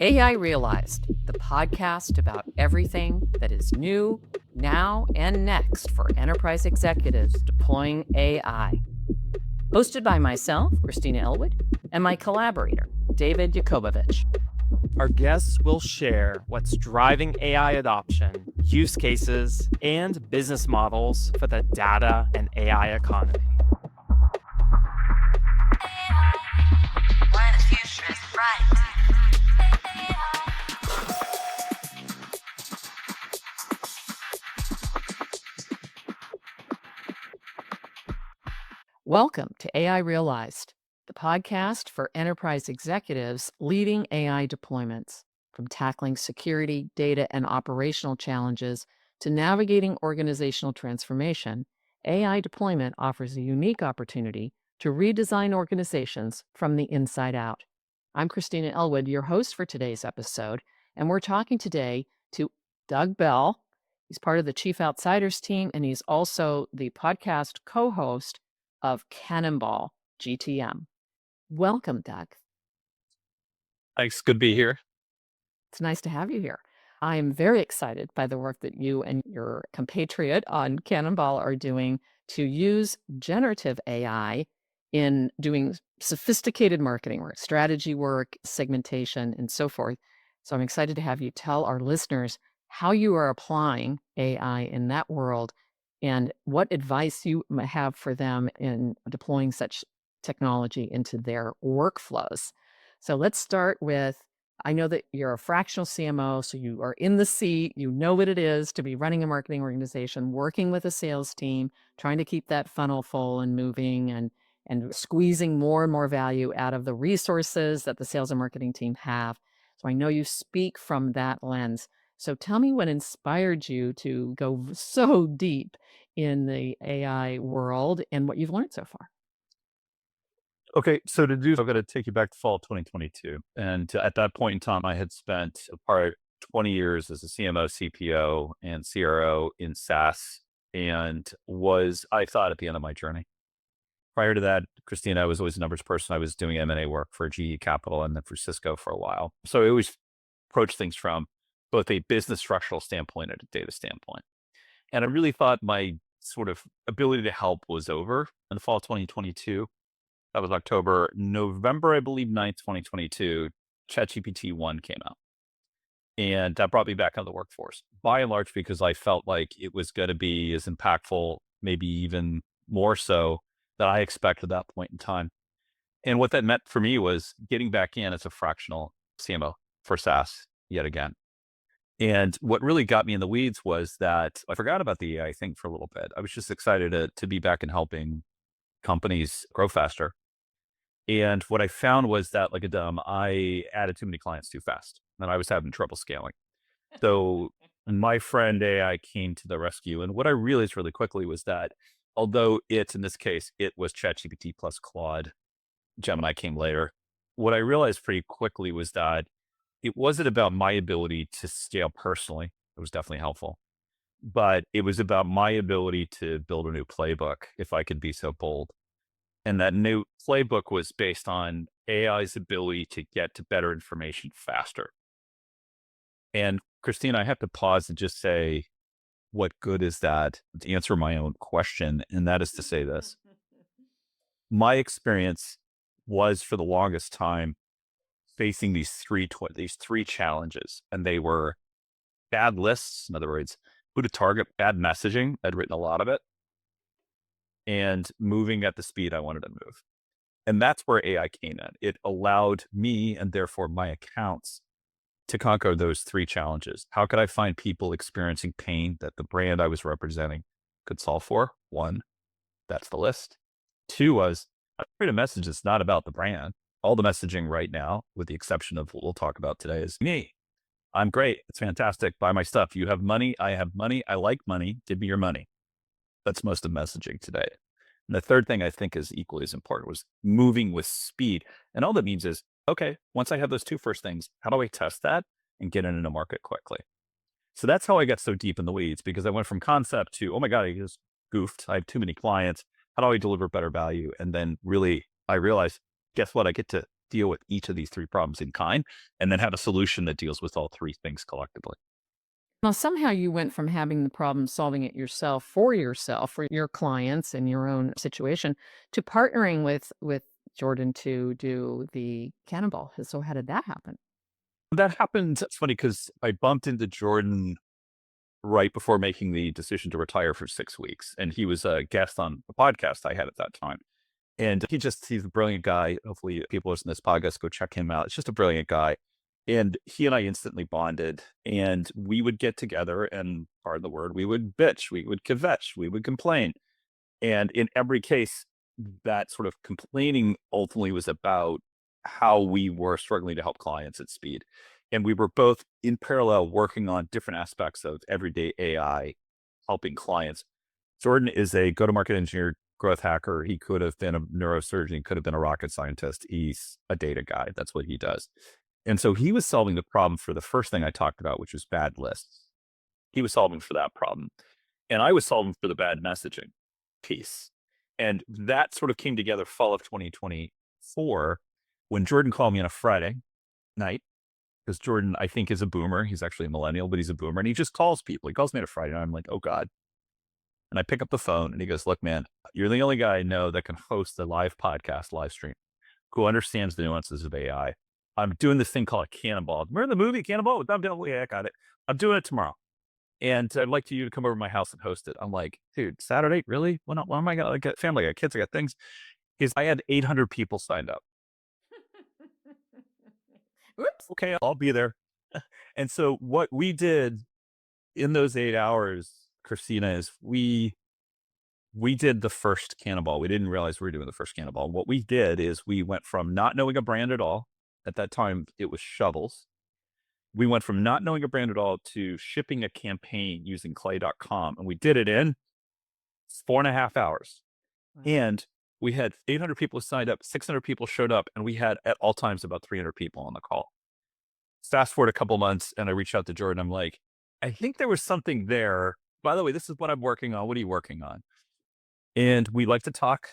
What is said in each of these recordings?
AI Realized, the podcast about everything that is new, now, and next for enterprise executives deploying AI. Hosted by myself, Christina Elwood, and my collaborator, David Yakobovich. Our guests will share what's driving AI adoption, use cases, and business models for the data and AI economy. Where the future is bright. Welcome to AI Realized, the podcast for enterprise executives leading AI deployments. From tackling security, data, and operational challenges to navigating organizational transformation, AI deployment offers a unique opportunity to redesign organizations from the inside out. I'm Christina Elwood, your host for today's episode, and we're talking today to Doug Bell. He's part of the Chief Outsiders team, and he's also the podcast co-host of Cannonball GTM. Welcome, Doug. Thanks. Good to be here. It's nice to have you here. I am very excited by the work that you and your compatriot on Cannonball are doing to use generative AI in doing sophisticated marketing work, strategy work, segmentation, and so forth. So I'm excited to have you tell our listeners how you are applying AI in that world and what advice you have for them in deploying such technology into their workflows. So let's start with, I know that you're a fractional CMO, so you are in the seat, you know what it is to be running a marketing organization, working with a sales team, trying to keep that funnel full and moving and squeezing more and more value out of the resources that the sales and marketing team have. So I know you speak from that lens. So tell me what inspired you to go so deep in the AI world and what you've learned so far. Okay, so to do, I've got to take you back to fall 2022. And at that point in time, I had spent part 20 years as a CMO, CPO, and CRO in SaaS and was, I thought, at the end of my journey. Prior to that, Christina, I was always a numbers person. I was doing M&A work for GE Capital and then for Cisco for a while. So I always approach things from both a business structural standpoint and a data standpoint. And I really thought my sort of ability to help was over in the fall of 2022. That was November, I believe, 9th, 2022, ChatGPT 1 came out. And that brought me back into the workforce, by and large, because I felt like it was going to be as impactful, maybe even more so than I expected at that point in time. And what that meant for me was getting back in as a fractional CMO for SaaS yet again. And what really got me in the weeds was that I forgot about the AI thing for a little bit. I was just excited to be back and helping companies grow faster. And what I found was that, like a dumb, I added too many clients too fast, and I was having trouble scaling. So my friend AI came to the rescue. And what I realized really quickly was that although in this case, it was ChatGPT plus Claude, Gemini came later. What I realized pretty quickly was that it wasn't about my ability to scale personally. It was definitely helpful, but it was about my ability to build a new playbook, if I could be so bold. And that new playbook was based on AI's ability to get to better information faster. And Christina, I have to pause and just say, what good is that to answer my own question? And that is to say this. My experience was for the longest time facing these three challenges, and they were bad lists. In other words, who to target, bad messaging. I'd written a lot of it, and moving at the speed I wanted to move. And that's where AI came in. It allowed me, and therefore my accounts, to conquer those three challenges. How could I find people experiencing pain that the brand I was representing could solve for? One, that's the list. Two was, I create a message that's not about the brand. All the messaging right now, with the exception of what we'll talk about today, is me. I'm great. It's fantastic. Buy my stuff. You have money. I have money. I like money. Give me your money. That's most of messaging today. And the third thing I think is equally as important was moving with speed. And all that means is, okay, once I have those two first things, how do I test that and get it into market quickly? So that's how I got so deep in the weeds, because I went from concept to, oh my God, I just goofed. I have too many clients. How do I deliver better value? And then really, I realized, guess what? I get to deal with each of these three problems in kind, and then have a solution that deals with all three things collectively. Now, somehow you went from having the problem, solving it yourself, for your clients and your own situation, to partnering with Jordan to do the Cannonball. So how did that happen? That happened. It's funny because I bumped into Jordan right before making the decision to retire for 6 weeks. And he was a guest on a podcast I had at that time. And he's a brilliant guy. Hopefully people listening to this podcast, go check him out. It's just a brilliant guy. And he and I instantly bonded, and we would get together and, pardon the word, we would bitch, we would kvetch, we would complain. And in every case, that sort of complaining ultimately was about how we were struggling to help clients at speed. And we were both in parallel working on different aspects of everyday AI, helping clients. Jordan is a go-to-market engineer, growth hacker. He could have been a neurosurgeon, he could have been a rocket scientist. He's a data guy. That's what he does. And so he was solving the problem for the first thing I talked about, which was bad lists. He was solving for that problem. And I was solving for the bad messaging piece. And that sort of came together fall of 2024 when Jordan called me on a Friday night, because Jordan, I think, is a boomer. He's actually a millennial, but he's a boomer. And he just calls people. He calls me on a Friday night. I'm like, oh God. And I pick up the phone and he goes, look, man, you're the only guy I know that can host a live podcast, live stream, who understands the nuances of AI. I'm doing this thing called a Cannonball. Remember the movie Cannonball? Yeah, I got it. I'm doing it tomorrow. And I'd like you to come over to my house and host it. I'm like, dude, Saturday? Really? When am I going to get family? I got kids, I got things. I had 800 people signed up. Whoops. Okay, I'll be there. And so what we did in those 8 hours, Christina, is we did the first Cannonball. We didn't realize we were doing the first Cannonball. What we did is we went from not knowing a brand at all. At that time, it was shovels. We went from not knowing a brand at all to shipping a campaign using clay.com. And we did it in 4.5 hours. Wow. And we had 800 people signed up, 600 people showed up, and we had at all times about 300 people on the call. Fast forward a couple months, and I reached out to Jordan. I'm like, I think there was something there. By the way, this is what I'm working on. What are you working on? And we like to talk,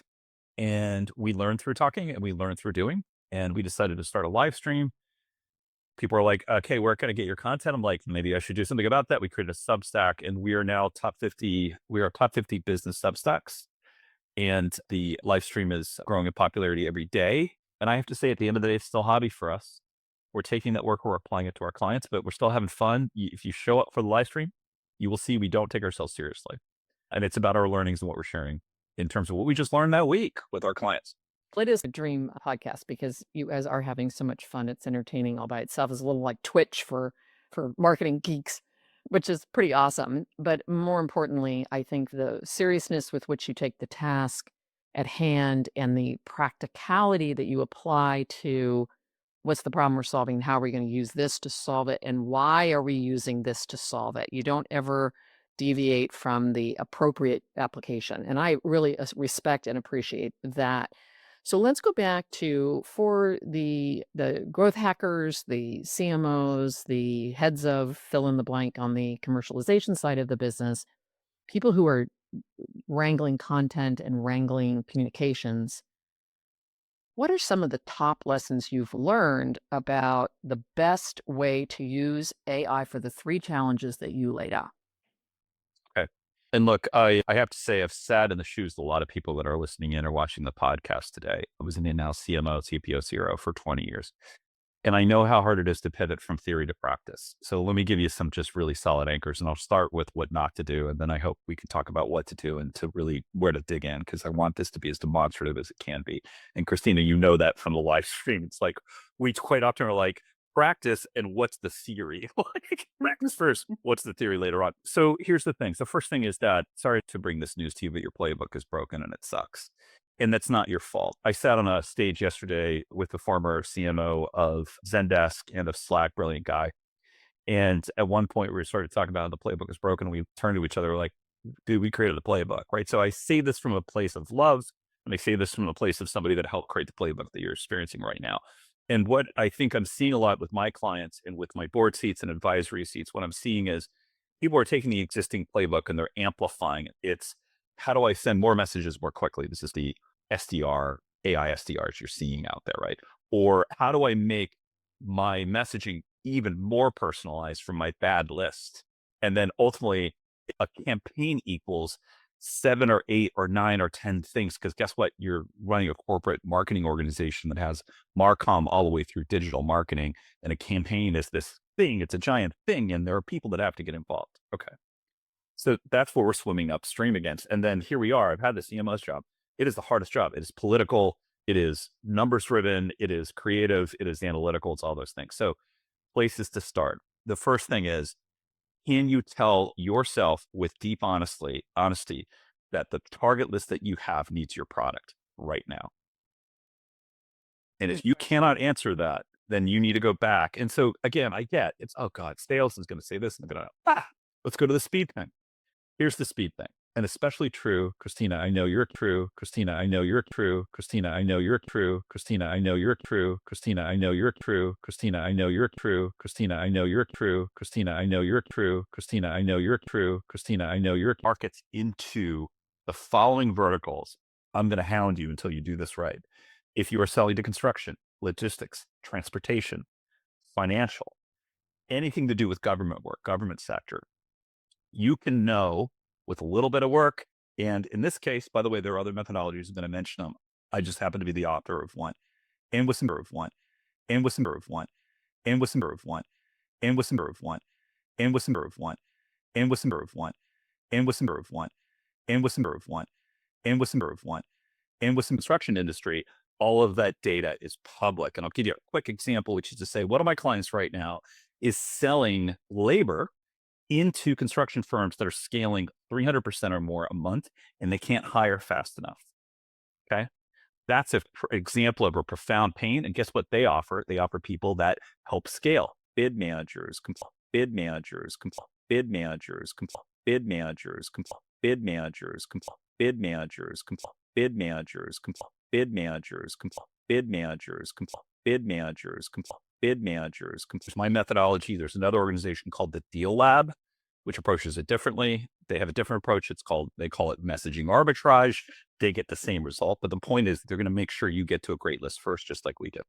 and we learn through talking, and we learn through doing. And we decided to start a live stream. People are like, okay, where can I get your content? I'm like, maybe I should do something about that. We created a Substack, and we are now top 50. We are top 50 business Substacks. And the live stream is growing in popularity every day. And I have to say, at the end of the day, it's still a hobby for us. We're taking that work, we're applying it to our clients, but we're still having fun. If you show up for the live stream, you will see we don't take ourselves seriously. And it's about our learnings and what we're sharing in terms of what we just learned that week with our clients. It is a dream podcast because you guys are having so much fun. It's entertaining all by itself. It's a little like Twitch for marketing geeks, which is pretty awesome. But more importantly, I think the seriousness with which you take the task at hand and the practicality that you apply to what's the problem we're solving, how are we going to use this to solve it, and why are we using this to solve it? You don't ever deviate from the appropriate application. And I really respect and appreciate that. So let's go back to for the growth hackers, the CMOs, the heads of fill in the blank on the commercialization side of the business, people who are wrangling content and wrangling communications. What are some of the top lessons you've learned about the best way to use AI for the three challenges that you laid out? Okay. And look, I have to say, I've sat in the shoes of a lot of people that are listening in or watching the podcast today. I was an in-house CMO, CPO, CRO for 20 years. And I know how hard it is to pivot from theory to practice. So let me give you some just really solid anchors, and I'll start with what not to do. And then I hope we can talk about what to do and to really where to dig in, because I want this to be as demonstrative as it can be. And Christina, you know that from the live stream. It's like, we quite often are like, practice and what's the theory? Like, practice first, what's the theory later on? So here's the thing. So first thing is that, sorry to bring this news to you, but your playbook is broken and it sucks. And that's not your fault. I sat on a stage yesterday with the former CMO of Zendesk and of Slack, brilliant guy. And at one point we started talking about how the playbook is broken. We turned to each other like, dude, we created the playbook, right? So I say this from a place of love, and I say this from a place of somebody that helped create the playbook that you're experiencing right now. And what I think I'm seeing a lot with my clients and with my board seats and advisory seats, what I'm seeing is people are taking the existing playbook and they're amplifying it. It's, how do I send more messages more quickly? This is the SDR, AI SDRs you're seeing out there, right? Or how do I make my messaging even more personalized from my bad list? And then ultimately, a campaign equals 7 or 8 or 9 or 10 things. Because guess what? You're running a corporate marketing organization that has Marcom all the way through digital marketing. And a campaign is this thing, it's a giant thing. And there are people that have to get involved. Okay. So that's what we're swimming upstream against. And then here we are. I've had the CMO's job. It is the hardest job. It is political. It is numbers driven. It is creative. It is analytical. It's all those things. So places to start. The first thing is, can you tell yourself with deep honesty that the target list that you have needs your product right now? And if you cannot answer that, then you need to go back. And so again, I get it's, oh God, sales is going to say this. And I'm going to, let's go to the speed thing. Here's the speed thing. And especially true, Christina, I know you're true. Christina, I know you're true. Christina, I know you're true. Christina, I know you're true. Christina, I know you're true. Christina, I know you're true. Christina, I know you're true. Christina, I know you're true. Christina, I know you're true. Christina, I know you're markets into the following verticals. I'm going to hound you until you do this right. If you are selling to construction, logistics, transportation, financial, anything to do with government work, government sector, you can know with a little bit of work. And in this case, by the way, there are other methodologies. I'm going to mention them. I just happen to be the author of one, and with some of one, and with some of one, and with some of one, and with some of one, and with some of one, and with some of one, and with some of one, and with some of one, and with some of one, and with some construction industry. All of that data is public. And I'll give you a quick example, which is to say, one of my clients right now is selling labor into construction firms that are scaling 300% or more a month, and they can't hire fast enough. Okay. That's an example of a profound pain. And guess what they offer? They offer people that help scale: bid managers, bid managers, bid managers, bid managers, bid managers, bid managers, bid managers, bid managers, bid managers, bid managers, bid managers. My methodology, there's another organization called the Deal Lab, which approaches it differently. They have a different approach. They call it messaging arbitrage. They get the same result. But the point is they're going to make sure you get to a great list first, just like we do.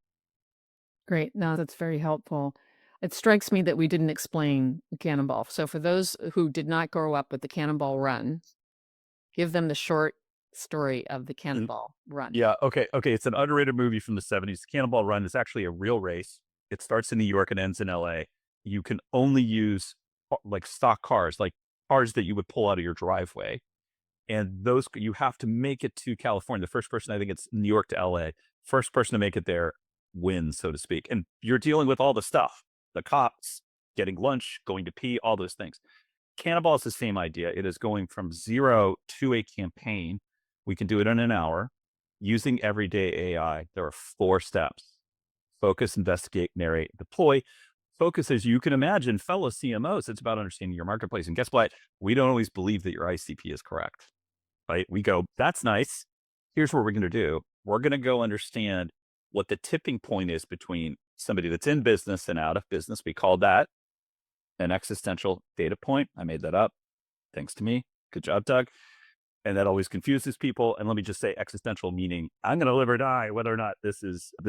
Great. No, that's very helpful. It strikes me that we didn't explain Cannonball. So for those who did not grow up with the Cannonball Run, give them the short story of the Cannonball Run. Yeah. Okay. It's an underrated movie from the 70s. Cannonball Run is actually a real race. It starts in New York and ends in LA. You can only use like stock cars, like cars that you would pull out of your driveway. And those, you have to make it to California. The first person, I think it's New York to LA, first person to make it there wins, so to speak. And you're dealing with all the stuff, the cops, getting lunch, going to pee, all those things. Cannonball is the same idea. It is going from zero to a campaign. We can do it in an hour using everyday AI. There are 4 steps: focus, investigate, narrate, deploy. Focus, as you can imagine, fellow CMOs, it's about understanding your marketplace. And guess what? We don't always believe that your ICP is correct, right? We go, that's nice. Here's what we're going to do. We're going to go understand what the tipping point is between somebody that's in business and out of business. We call that an existential data point. I made that up. Thanks to me. Good job, Doug. And that always confuses people. And let me just say, existential meaning I'm going to live or die, whether or not this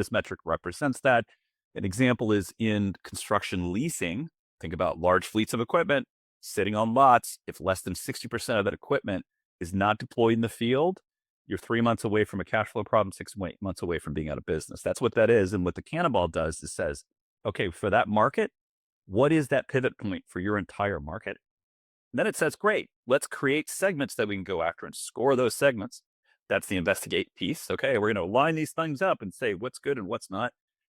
metric represents that. An example is in construction leasing. Think about large fleets of equipment sitting on lots. If less than 60% of that equipment is not deployed in the field, you're 3 months away from a cash flow problem, 6 months away from being out of business. That's what that is. And what the Cannonball does is says, okay, for that market, what is that pivot point for your entire market? And then it says, great, let's create segments that we can go after and score those segments. That's the investigate piece. Okay, we're going to line these things up and say what's good and what's not.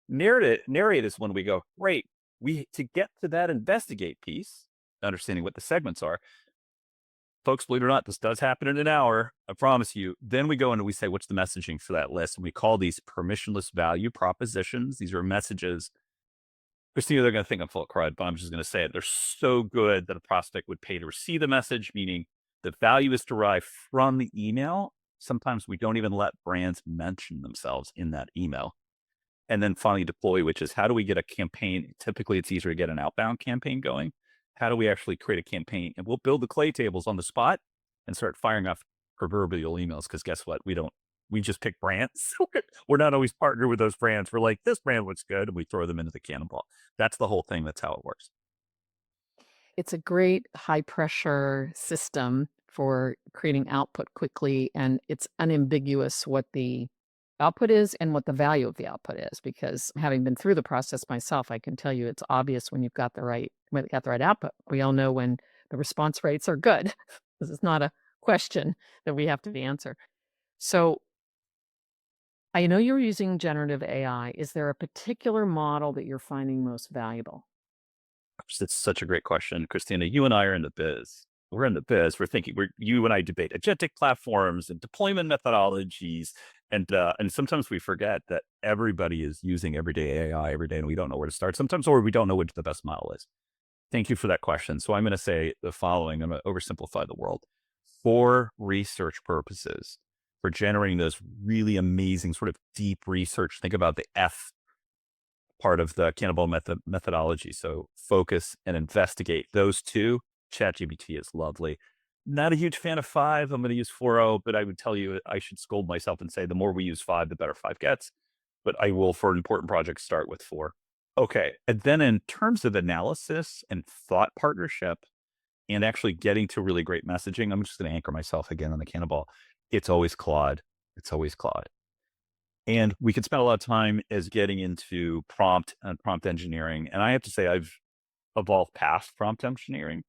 Narrate is when we go, great, to get to that investigate piece, understanding what the segments are. Folks, believe it or not, this does happen in an hour, I promise you. Then we go and we say, what's the messaging for that list? And we call these permissionless value propositions. These are messages. Christina, they're going to think I'm full of crud, but I'm just going to say it. They're so good that a prospect would pay to receive the message, meaning the value is derived from the email. Sometimes we don't even let brands mention themselves in that email. And then finally deploy, which is how do we get a campaign? Typically, it's easier to get an outbound campaign going. How do we actually create a campaign? And we'll build the clay tables on the spot and start firing off proverbial emails. Because guess what? We don't we just pick brands. We're not always partnered with those brands. We're like, this brand looks good, and we throw them into the Cannonball. That's the whole thing. That's how it works. It's a great high pressure system for creating output quickly, and it's unambiguous what the output is and what the value of the output is. Because having been through the process myself, I can tell you it's obvious when you've got the right output. We all know when the response rates are good. This is not a question that we have to answer. So I know you're using generative AI. Is there a particular model that you're finding most valuable? It's such a great question, Christina. You and I are in the biz. We're in the biz. You and I debate agentic platforms and deployment methodologies. And sometimes we forget that everybody is using everyday AI every day and we don't know where to start sometimes, or we don't know what the best model is. Thank you for that question. So I'm going to say the following. I'm going to oversimplify the world. For research purposes, for generating those really amazing sort of deep research, think about the F part of the Cannonball methodology. So focus and investigate. Those two, ChatGPT is lovely. Not a huge fan of 5. I'm going to use 4.0, but I would tell you I should scold myself and say the more we use 5, the better 5 gets. But I will, for important projects, start with 4. Okay. And then in terms of analysis and thought partnership and actually getting to really great messaging, I'm just going to anchor myself again on the Cannonball. It's always Claude. It's always Claude. And we could spend a lot of time as getting into prompt and prompt engineering. And I have to say, I've evolved past prompt engineering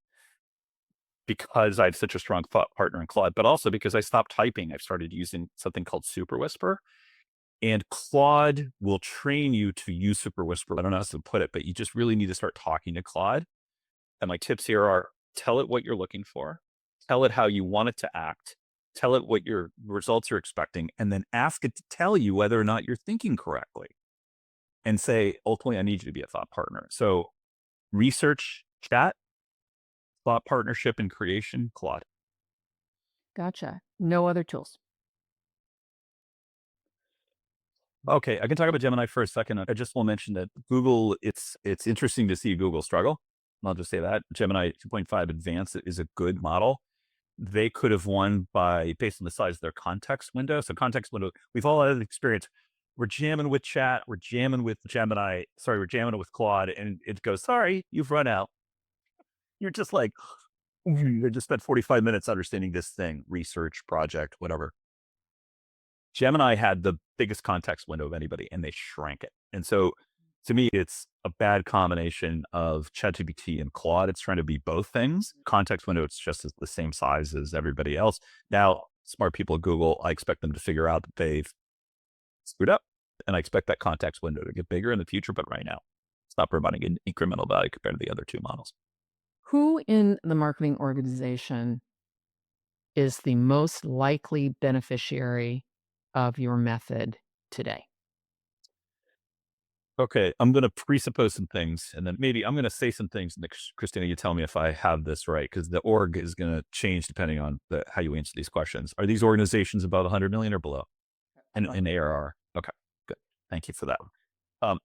because I have such a strong thought partner in Claude, but also because I stopped typing. I've started using something called Super Whisper. And Claude will train you to use Super Whisper. I don't know how to put it, but you just really need to start talking to Claude. And my tips here are tell it what you're looking for, tell it how you want it to act, tell it what your results you're expecting, and then ask it to tell you whether or not you're thinking correctly. And say, ultimately, I need you to be a thought partner. So research, chat, thought partnership and creation, Claude. Gotcha. No other tools. Okay, I can talk about Gemini for a second. I just will mention that Google, it's interesting to see Google struggle. I'll just say that. Gemini 2.5 Advanced is a good model. They could have won based on the size of their context window. So context window, we've all had experience. We're jamming with chat, we're jamming with Gemini, sorry, we're jamming with Claude, and it goes, sorry, you've run out. You're just like, I just spent 45 minutes understanding this thing, research, project, whatever. Gemini had the biggest context window of anybody, and they shrank it. And so to me, it's a bad combination of ChatGPT and Claude. It's trying to be both things. Context window, it's just the same size as everybody else. Now, smart people at Google, I expect them to figure out that they've screwed up. And I expect that context window to get bigger in the future. But right now, it's not providing an incremental value compared to the other two models. Who in the marketing organization is the most likely beneficiary of your method today? Okay, I'm going to presuppose some things, and then maybe I'm going to say some things. And Christina, you tell me if I have this right, because the org is going to change depending on how you answer these questions. Are these organizations above 100 million or below? And in ARR? Okay, good. Thank you for that.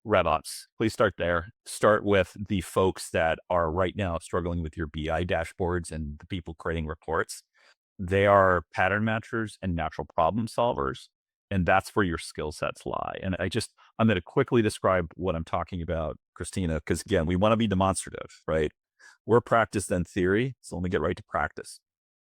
RevOps, please start there. Start with the folks that are right now struggling with your BI dashboards and the people creating reports. They are pattern matchers and natural problem solvers. And that's where your skill sets lie. And I'm going to quickly describe what I'm talking about, Christina, because again, we want to be demonstrative, right? We're practice then theory. So let me get right to practice.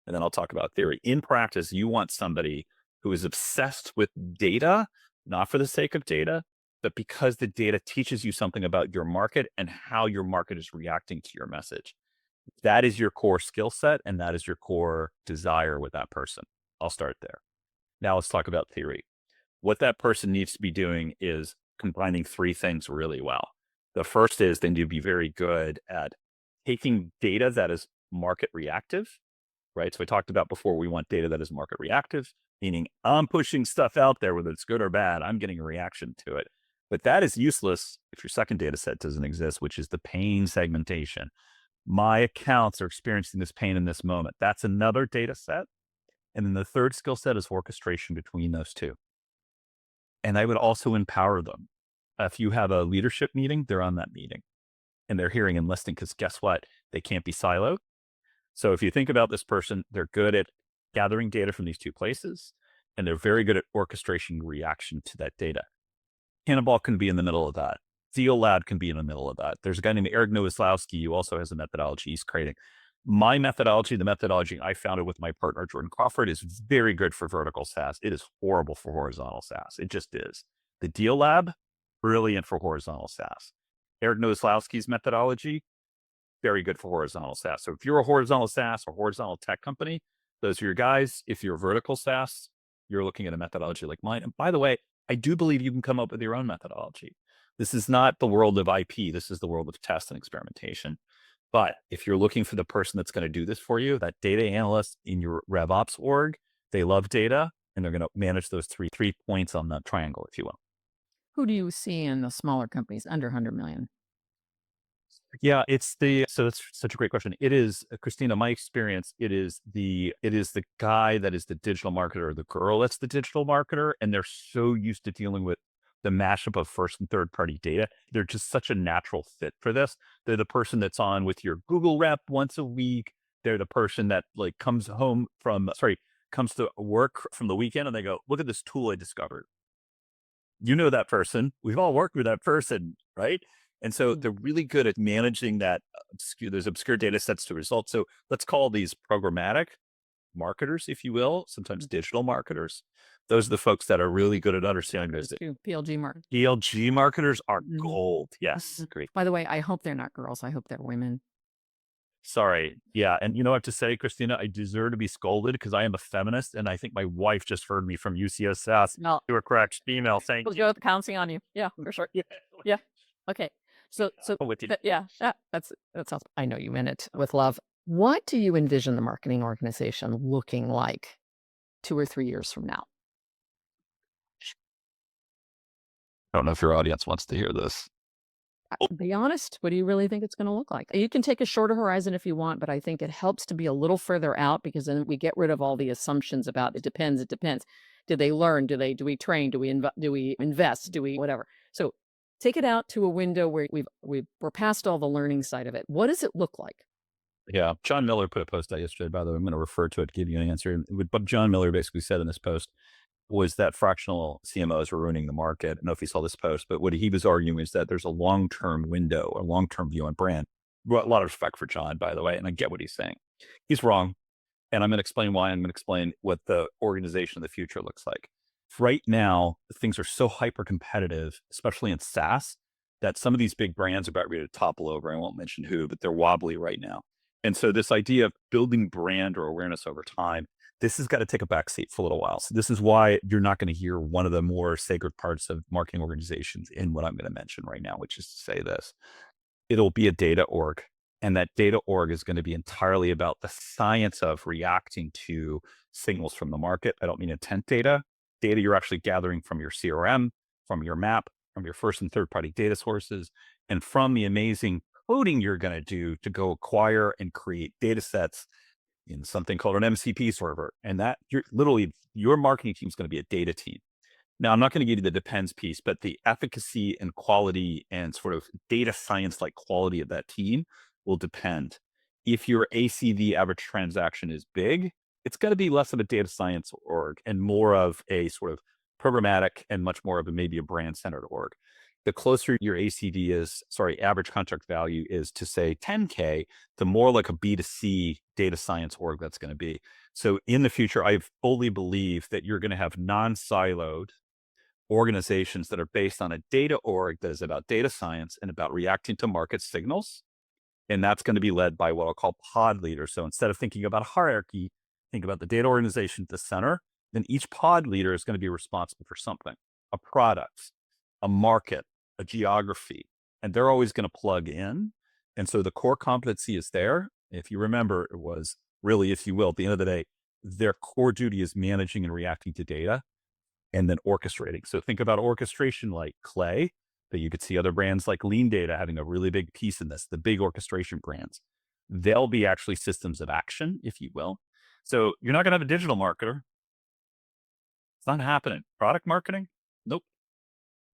And then I'll talk about theory. In practice, you want somebody who is obsessed with data, not for the sake of data, but because the data teaches you something about your market and how your market is reacting to your message. That is your core skill set, and that is your core desire with that person. I'll start there. Now let's talk about theory. What that person needs to be doing is combining 3 things really well. The first is they need to be very good at taking data that is market reactive, right? So I talked about before, we want data that is market reactive, meaning I'm pushing stuff out there, whether it's good or bad, I'm getting a reaction to it. But that is useless if your second data set doesn't exist, which is the pain segmentation. My accounts are experiencing this pain in this moment. That's another data set. And then the third skill set is orchestration between those two. And I would also empower them. If you have a leadership meeting, they're on that meeting and they're hearing and listening, because guess what? They can't be siloed. So if you think about this person, they're good at gathering data from these two places. and they're very good at orchestration reaction to that data. Cannonball can be in the middle of that. Lab can be in the middle of that. There's a guy named Eric Nowoslawski who also has a methodology he's creating. My methodology, the methodology I founded with my partner, Jordan Crawford, is very good for vertical SaaS. It is horrible for horizontal SaaS. It just is. The Deal Lab, brilliant for horizontal SaaS. Eric Nowoslawski's methodology, very good for horizontal SaaS. So if you're a horizontal SaaS or horizontal tech company, those are your guys. If you're vertical SaaS, you're looking at a methodology like mine. And by the way, I do believe you can come up with your own methodology. This is not the world of IP. This is the world of test and experimentation. But if you're looking for the person that's going to do this for you, that data analyst in your RevOps org, they love data and they're going to manage those three points on the triangle, if you will. Who do you see in the smaller companies under 100 million? Yeah, so that's such a great question. It is, Christina, my experience, it is the guy that is the digital marketer or the girl that's the digital marketer. And they're so used to dealing with the mashup of first and third party data. They're just such a natural fit for this. They're the person that's on with your Google rep once a week. They're the person that like comes to work from the weekend and they go, look at this tool I discovered. You know that person. We've all worked with that person, right? And so they're really good at managing that there's obscure data sets to results. So let's call these programmatic marketers, if you will, sometimes digital marketers. Those are the folks that are really good at understanding those. PLG market. PLG marketers are gold. Yes. Great. By the way, I hope they're not girls. I hope they're women. Sorry. Yeah. And you know what I have to say, Christina, I deserve to be scolded because I am a feminist. And I think my wife just heard me from UCSS. No, You were correct. Female. Thank you. Joe pouncing on you. Yeah, for sure. Yeah. Okay. So I'm with you. yeah, that sounds. I know you meant it with love. What do you envision the marketing organization looking like 2 or 3 years from now? I don't know if your audience wants to hear this. Be honest. What do you really think it's going to look like? You can take a shorter horizon if you want, but I think it helps to be a little further out because then we get rid of all the assumptions about it depends. It depends. Do they learn? Do we train? Do we invest? Do we whatever? So take it out to a window where we're past all the learning side of it. What does it look like? Yeah. John Miller put a post out yesterday, by the way. I'm going to refer to it, give you an answer. What John Miller basically said in this post was that fractional CMOs were ruining the market. I don't know if you saw this post, but what he was arguing is that there's a long-term window, a long-term view on brand. A lot of respect for John, by the way, and I get what he's saying. He's wrong. And I'm going to explain why. I'm going to explain what the organization of the future looks like. Right now, things are so hyper competitive, especially in SaaS, that some of these big brands are about ready to topple over. I won't mention who, but they're wobbly right now. And so this idea of building brand or awareness over time, this has got to take a backseat for a little while. So this is why you're not going to hear one of the more sacred parts of marketing organizations in what I'm going to mention right now, which is to say this. It'll be a data org. And that data org is going to be entirely about the science of reacting to signals from the market. I don't mean intent data you're actually gathering from your CRM, from your map, from your first and third party data sources, and from the amazing coding you're going to do to go acquire and create data sets in something called an MCP server. And that your marketing team is going to be a data team. Now, I'm not going to give you the depends piece, but the efficacy and quality and sort of data science like quality of that team will depend. If your ACV average transaction is big, it's going to be less of a data science org and more of a sort of programmatic and much more of maybe a brand centered org. The closer your ACV is, average contract value is to say 10K, the more like a B2C data science org that's going to be. So in the future, I fully believe that you're going to have non-siloed organizations that are based on a data org that is about data science and about reacting to market signals. And that's going to be led by what I'll call pod leaders. So instead of thinking about a hierarchy, think about the data organization at the center. Then each pod leader is going to be responsible for something, a product, a market, a geography, and they're always going to plug in. And so the core competency is there. If you remember, it was really, if you will, at the end of the day, their core duty is managing and reacting to data and then orchestrating. So think about orchestration like Clay, that you could see other brands like Lean Data having a really big piece in this, the big orchestration brands. They'll be actually systems of action, if you will. So you're not going to have a digital marketer. It's not happening. Product marketing? Nope.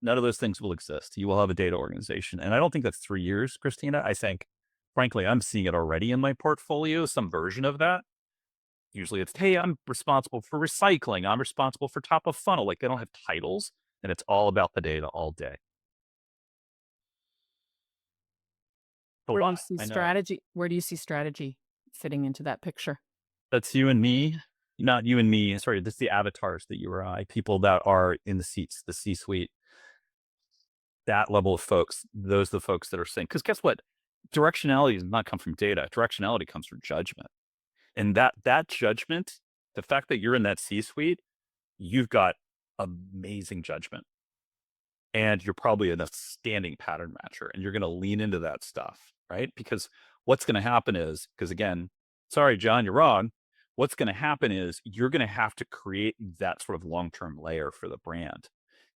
None of those things will exist. You will have a data organization. And I don't think that's 3 years, Christina. I think, frankly, I'm seeing it already in my portfolio, some version of that. Usually it's, hey, I'm responsible for recycling. I'm responsible for top of funnel. Like they don't have titles and it's all about the data all day. A Where do you lot, see I know. strategy? Where do you see strategy fitting into that picture? That's you and me, not you and me. Sorry, that's the avatars that you or I, people that are in the seats, the C-suite, that level of folks, those are the folks that are saying, because guess what? Directionality does not come from data. Directionality comes from judgment. And that judgment, the fact that you're in that C-suite, you've got amazing judgment. And you're probably an outstanding pattern matcher and you're going to lean into that stuff, right? Because what's going to happen is, because again, sorry, John, you're wrong. What's going to happen is you're going to have to create that sort of long-term layer for the brand.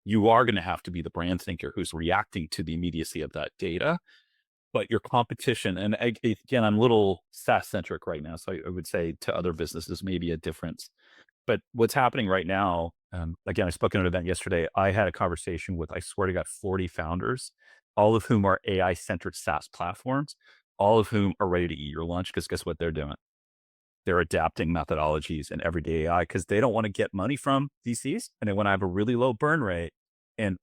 You are going to have to be the brand thinker who's reacting to the immediacy of that data, but your competition, and again, I'm a little SaaS centric right now. So I would say to other businesses, maybe a difference. But what's happening right now, again, I spoke at an event yesterday. I had a conversation with, I swear to God, 40 founders, all of whom are AI-centered SaaS platforms, all of whom are ready to eat your lunch because guess what they're doing? They're adapting methodologies and everyday AI because they don't want to get money from VCs and they want to have a really low burn rate. And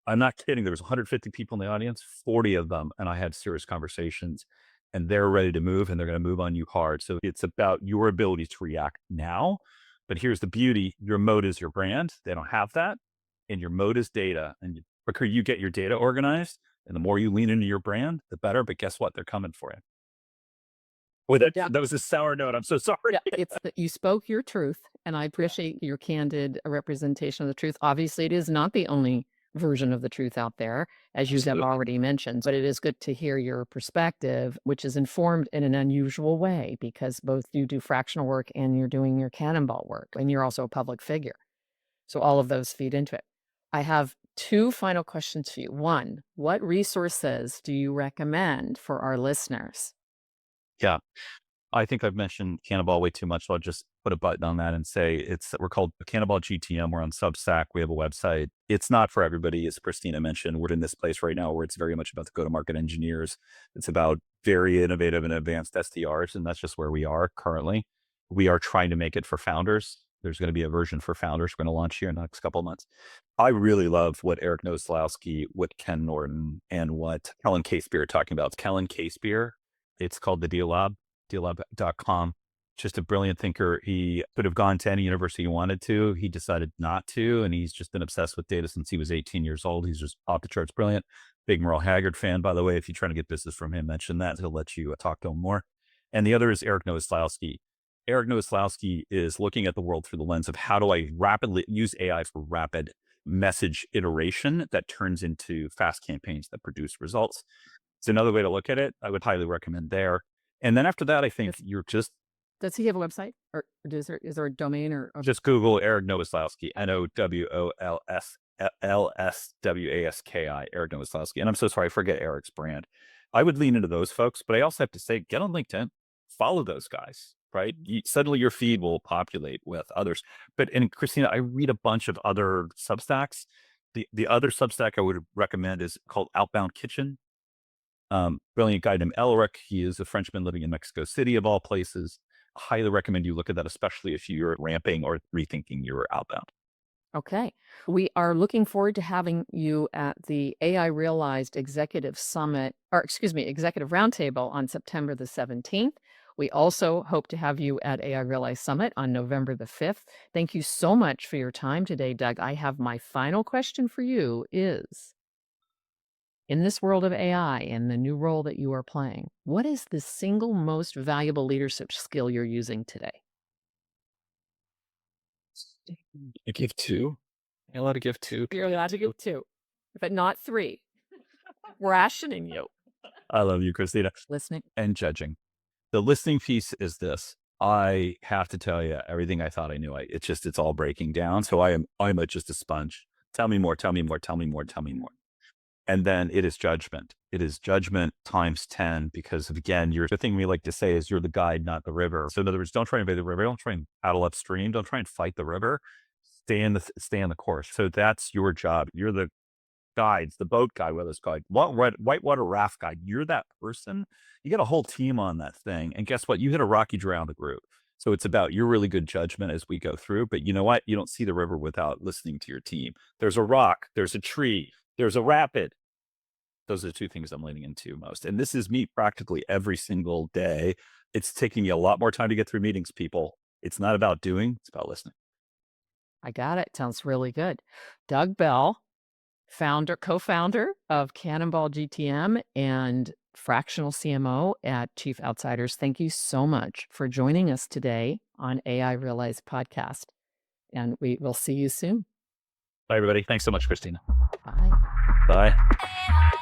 I'm not kidding. There was 150 people in the audience, 40 of them, and I had serious conversations and they're ready to move and they're going to move on you hard. So it's about your ability to react now. But here's the beauty. Your mode is your brand. They don't have that. And your mode is data. And the quicker you get your data organized and the more you lean into your brand, the better. But guess what? They're coming for you. Boy, Yeah. that was a sour note. I'm so sorry. Yeah, it's that you spoke your truth, and I appreciate your candid representation of the truth. Obviously, it is not the only version of the truth out there, as you have Absolutely. already mentioned, but it is good to hear your perspective, which is informed in an unusual way because both you do fractional work and you're doing your Cannonball work, and you're also a public figure. So all of those feed into it. I have two final questions for you. One, what resources do you recommend for our listeners? Yeah. I think I've mentioned Cannonball way too much. So I'll just put a button on that and say we're called Cannonball GTM. We're on Substack. We have a website. It's not for everybody. As Christina mentioned, we're in this place right now where it's very much about the go-to-market engineers. It's about very innovative and advanced SDRs. And that's just where we are currently. We are trying to make it for founders. There's going to be a version for founders we're going to launch here in the next couple of months. I really love what Eric Noslowski, what Ken Norton, and what Kellen Casebeer are talking about. It's Kellen Casebeer. It's called the Deal Lab. deallab.com. Just a brilliant thinker. He could have gone to any university he wanted to. He decided not to, and he's just been obsessed with data since he was 18 years old. He's just off the charts brilliant. Big Merle Haggard fan, by the way. If you're trying to get business from him, mention that. He'll let you talk to him more. And the other is Eric Nowoslowski. Eric Nowoslowski is looking at the world through the lens of how do I rapidly use AI for rapid message iteration that turns into fast campaigns that produce results. It's another way to look at it. I would highly recommend there. And then after that, I think you're just Does he have a website or is there a domain or just Google Eric Nowoslowski, NowolsLSWASKI, Eric Nowoslowski. And I'm so sorry, I forget Eric's brand. I would lean into those folks, but I also have to say, get on LinkedIn, follow those guys, right? Suddenly your feed will populate with others. But and Christina, I read a bunch of other Substacks. The other Substack I would recommend is called Outbound Kitchen. Brilliant guy named Elric. He is a Frenchman living in Mexico City, of all places. Highly recommend you look at that, especially if you're ramping or rethinking your outbound. Okay. We are looking forward to having you at the AI Realized Executive Summit, or excuse me, Executive Roundtable on September the 17th. We also hope to have you at AI Realized Summit on November the 5th. Thank you so much for your time today, Doug. I have my final question for you is, in this world of AI and the new role that you are playing, what is the single most valuable leadership skill you're using today? I give two. I allowed to give two. You're allowed to give two, but not three. Rationing you. I love you, Christina. Listening. And judging. The listening piece is this. I have to tell you everything I thought I knew. It's all breaking down. So I'm just a sponge. Tell me more, tell me more, tell me more, tell me more. And then it is judgment. It is judgment times 10, because again, the thing we like to say is you're the guide, not the river. So in other words, don't try and invade the river. Don't try and paddle upstream. Don't try and fight the river. Stay in the course. So that's your job. You're the guides, the boat guide, whether it's called whitewater raft guide. You're that person. You get a whole team on that thing. And guess what? You hit a rocky around the group. So it's about your really good judgment as we go through. But you know what? You don't see the river without listening to your team. There's a rock, there's a tree, there's a rapid. Those are the two things I'm leaning into most. And this is me practically every single day. It's taking me a lot more time to get through meetings, people. It's not about doing, it's about listening. I got it. Sounds really good. Doug Bell, co-founder of Cannonball GTM and Fractional CMO at Chief Outsiders. Thank you so much for joining us today on AI Realized podcast. And we will see you soon. Bye, everybody. Thanks so much, Christina. Bye. Bye.